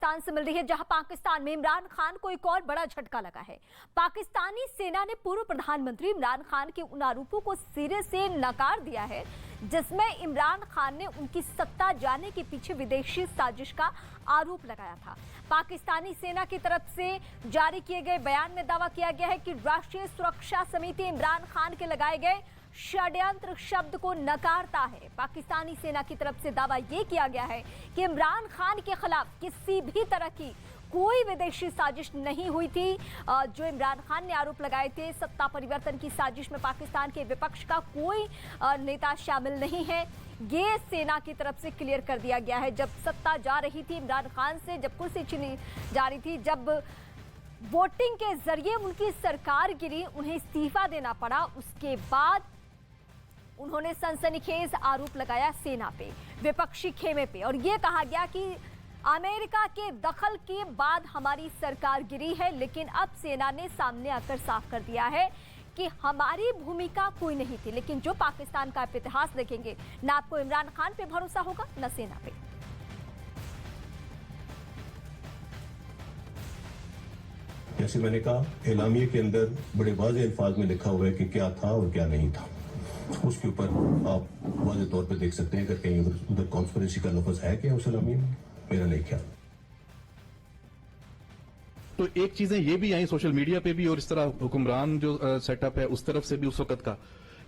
पाकिस्तान से मिल रही है, जहां पाकिस्तान में इमरान खान को एक और बड़ा झटका लगा है। पाकिस्तानी सेना ने पूर्व प्रधानमंत्री इमरान खान के उन आरोपों को सिरे से नकार दिया है जिसमें इमरान खान ने उनकी सत्ता जाने के पीछे विदेशी साजिश का आरोप लगाया था। पाकिस्तानी सेना की तरफ से जारी किए गए बयान में दावा किया गया है कि राष्ट्रीय सुरक्षा समिति इमरान खान के लगाए गए षड्यंत्र शब्द को नकारता है। पाकिस्तानी सेना की तरफ से दावा यह किया गया है कि इमरान खान के खिलाफ किसी भी तरह की कोई विदेशी साजिश नहीं हुई थी। जो इमरान खान ने आरोप लगाए थे सत्ता परिवर्तन की साजिश में पाकिस्तान के विपक्ष का कोई नेता शामिल नहीं है, ये सेना की तरफ से क्लियर कर दिया गया है। जब सत्ता जा रही थी इमरान खान से, जब कुर्सी छीनी जा रही थी, जब वोटिंग के जरिए उनकी सरकार गिरी, उन्हें इस्तीफा देना पड़ा, उसके बाद उन्होंने सनसनीखेज आरोप लगाया सेना पे, विपक्षी खेमे पे, और यह कहा गया कि अमेरिका के दखल के बाद हमारी सरकार गिरी है। लेकिन अब सेना ने सामने आकर साफ कर दिया है कि हमारी भूमिका कोई नहीं थी। लेकिन जो पाकिस्तान का इतिहास देखेंगे, ना आपको इमरान खान पे भरोसा होगा न सेना पे। जैसे मैंने कहा, एलामिया के अंदर बड़े वाज़ेह अल्फाज में लिखा हुआ है कि क्या था और क्या नहीं था। उसके ऊपर आप वाज़ेह तौर पे देख सकते हैं कि कहीं उधर कॉन्स्पिरेसी का लफ्ज है क्या उस एलामिया में, मेरा नहीं ख्याल। तो एक चीजें ये भी आई सोशल मीडिया पे भी, और इस तरह हुक्मरान जो सेटअप है उस तरफ से भी उस वक्त का,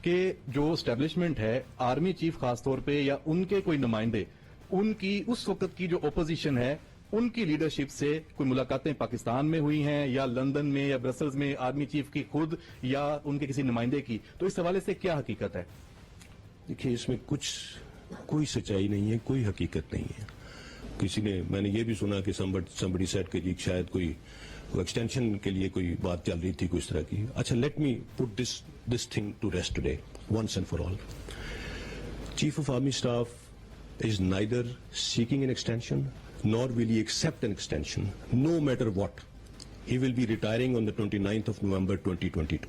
कि जो एस्टेब्लिशमेंट है, आर्मी चीफ खासतौर पे या उनके कोई नुमाइंदे, उनकी उस वक्त की जो ओपोजिशन है उनकी लीडरशिप से कोई मुलाकातें पाकिस्तान में हुई हैं या लंदन में या ब्रसल्स में आर्मी चीफ की खुद या उनके किसी नुमाइंदे की। तो इस हवाले से क्या हकीकत है? देखिए, इसमें कोई सच्चाई नहीं है, कोई हकीकत नहीं है। किसी ने, मैंने ये भी सुना कि somebody said कि जी शायद कोई एक्सटेंशन के लिए कोई बात चल रही थी, कुछ तरह की। अच्छा, let me put this thing to rest today once and for all. Chief of Army Staff is neither seeking an extension nor will he accept an extension, no matter what. He will be retiring on the 29th of November 2022.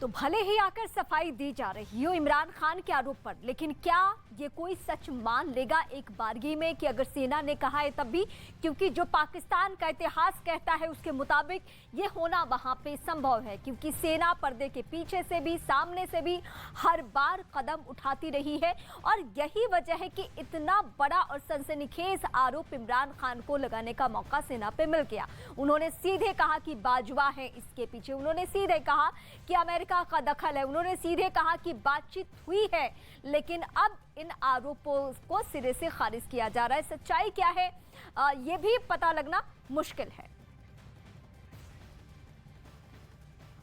तो भले ही आकर सफाई दी जा रही हो इमरान खान के आरोप पर, लेकिन क्या ये कोई सच मान लेगा एक बारगी में कि अगर सेना ने कहा है तब भी? क्योंकि जो पाकिस्तान का इतिहास कहता है उसके मुताबिक ये होना वहां पे संभव है, क्योंकि सेना पर्दे के पीछे से भी सामने से भी हर बार कदम उठाती रही है। और यही वजह है कि इतना बड़ा और सनसनीखेज आरोप इमरान खान को लगाने का मौका सेना पे मिल गया। उन्होंने सीधे कहा कि बाजवा है इसके पीछे, उन्होंने सीधे कहा कि अमेरिका का दखल है, उन्होंने सीधे कहा कि बातचीत हुई है। लेकिन अब इन आरोपों को सिरे से खारिज किया जा रहा है। सच्चाई क्या है ये भी पता लगना मुश्किल है।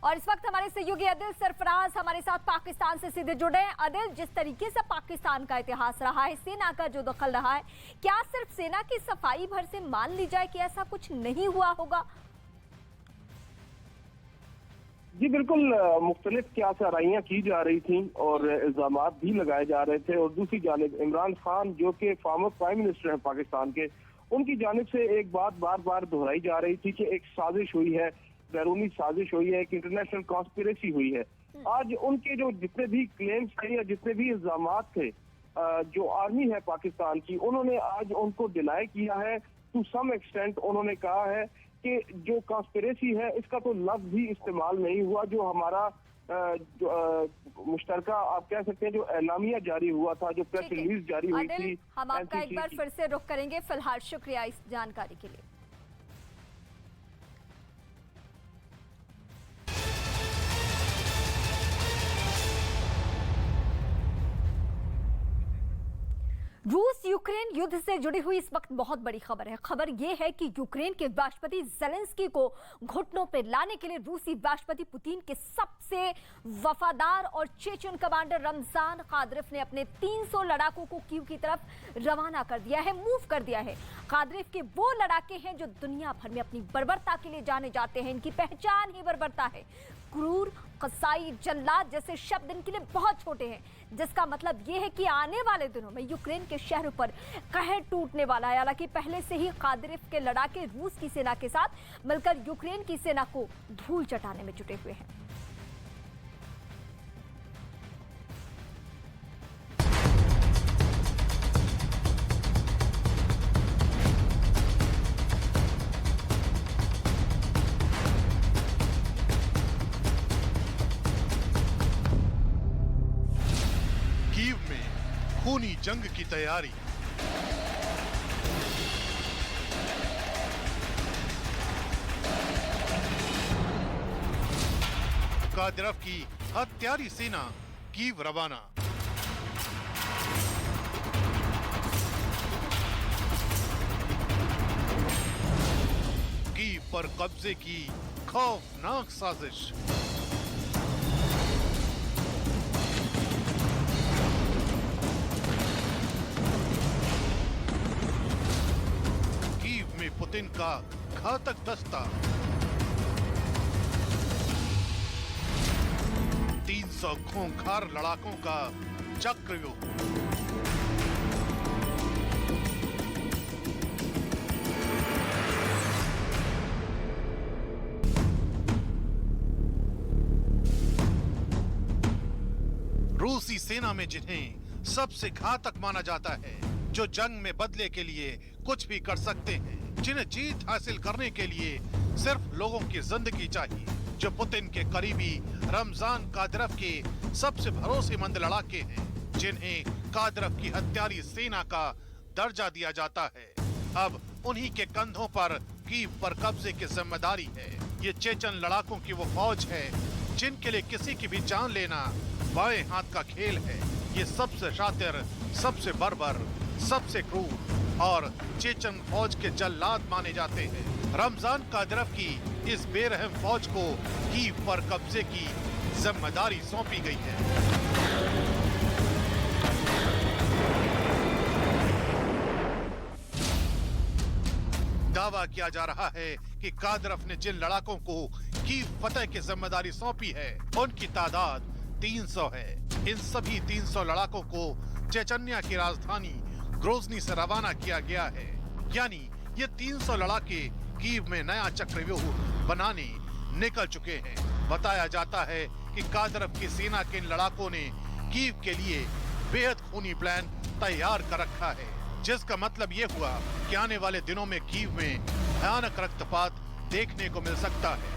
और इस वक्त हमारे सहयोगी अदिल सरफराज हमारे साथ पाकिस्तान से सीधे जुड़े हैं। अदिल, जिस तरीके से पाकिस्तान का इतिहास रहा है, सेना का जो दखल रहा है, क्या सिर्फ सेना की सफाई भर से मान ली जाए कि ऐसा कुछ नहीं हुआ होगा? जी बिल्कुल, मुख्तलिफ क्या सराहियां की जा रही थी और इल्जाम भी लगाए जा रहे थे। और दूसरी जानिब इमरान खान जो कि फॉर्मर प्राइम मिनिस्टर हैं पाकिस्तान के, उनकी जानिब से एक बात बार बार दोहराई जा रही थी कि एक साजिश हुई है, बैरूनी साजिश हुई है, एक इंटरनेशनल कॉन्स्पिरेसी हुई है। आज उनके जो जितने भी क्लेम्स थे या जितने भी इल्जाम थे, जो आर्मी है पाकिस्तान की, उन्होंने आज उनको डिनाई किया है। टू सम एक्सटेंट उन्होंने कहा है कि जो कॉन्स्पिरेसी है इसका तो लफ्ज भी इस्तेमाल नहीं हुआ। जो हमारा मुश्तरका आप कह सकते हैं जो एलामिया जारी हुआ था, जो प्रेस रिलीज जारी हुई थी, हम आपका एक बार फिर से रुख करेंगे। फिलहाल शुक्रिया इस जानकारी के लिए। रूस यूक्रेन युद्ध से जुड़ी हुई इस वक्त बहुत बड़ी खबर है। खबर यह है कि यूक्रेन के राष्ट्रपति ज़ेलेंस्की को घुटनों पर लाने के लिए रूसी राष्ट्रपति पुतिन के सबसे वफादार और चेचन कमांडर रमजान कादिरोव ने अपने 300 लड़ाकों को कीव की तरफ रवाना कर दिया है, मूव कर दिया है। कादिरोव के वो लड़ाके हैं जो दुनिया भर में अपनी बर्बरता के लिए जाने जाते हैं। इनकी पहचान ही बर्बरता है। क्रूर, कसाई, जल्लाद जैसे शब्द इनके लिए बहुत छोटे हैं, जिसका मतलब यह है कि आने वाले दिनों में यूक्रेन के शहरों पर कहर टूटने वाला है। हालांकि पहले से ही कादिरोव के लड़ाके रूस की सेना के साथ मिलकर यूक्रेन की सेना को धूल चटाने में जुटे हुए हैं। जंग की तैयारी। कादिरोव की हत्यारी सेना कीव रवाना। कीव पर कब्जे की खौफनाक साजिश। कीव में पुतिन का घातक दस्ता। 300 खूंखार लड़ाकों का चक्रव्यूह। रूसी सेना में जिन्हें सबसे घातक माना जाता है, जो जंग में बदले के लिए कुछ भी कर सकते हैं, जिन्हें जीत हासिल करने के लिए सिर्फ लोगों की जिंदगी चाहिए, जो पुतिन के करीबी रमजान कादिरोव के सबसे भरोसेमंद लड़ाके हैं, जिन्हें कादिरोव की हत्यारी सेना का दर्जा दिया जाता है, अब उन्हीं के कंधों पर कीव पर कब्जे की जिम्मेदारी है। ये चेचन लड़ाकों की वो फौज है जिनके लिए किसी की भी जान लेना बाएं हाथ का खेल है। ये सबसे शातिर, सबसे बर्बर, सबसे क्रूर और चेचन फौज के जल्लाद माने जाते हैं। रमजान कादिरोव की इस बेरहम फौज को कीव पर कब्जे की जिम्मेदारी सौंपी गई है। दावा किया जा रहा है कि कादिरोव ने जिन लड़ाकों को कीव फतेह की जिम्मेदारी सौंपी है, उनकी तादाद 300 है। इन सभी 300 लड़ाकों को चेचन्या की राजधानी ग्रोजनी से रवाना किया गया है। यानी ये 300 लड़ाके कीव में नया चक्रव्यूह बनाने निकल चुके हैं। बताया जाता है कि कादिरोव की सेना के इन लड़ाकों ने कीव के लिए बेहद खूनी प्लान तैयार कर रखा है, जिसका मतलब ये हुआ कि आने वाले दिनों में कीव में भयानक रक्तपात देखने को मिल सकता है।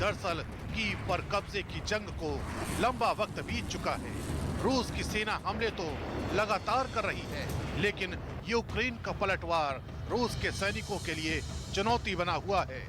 दरअसल कीव पर कब्जे की जंग को लंबा वक्त बीत चुका है। रूस की सेना हमले तो लगातार कर रही है, लेकिन यूक्रेन का पलटवार रूस के सैनिकों के लिए चुनौती बना हुआ है।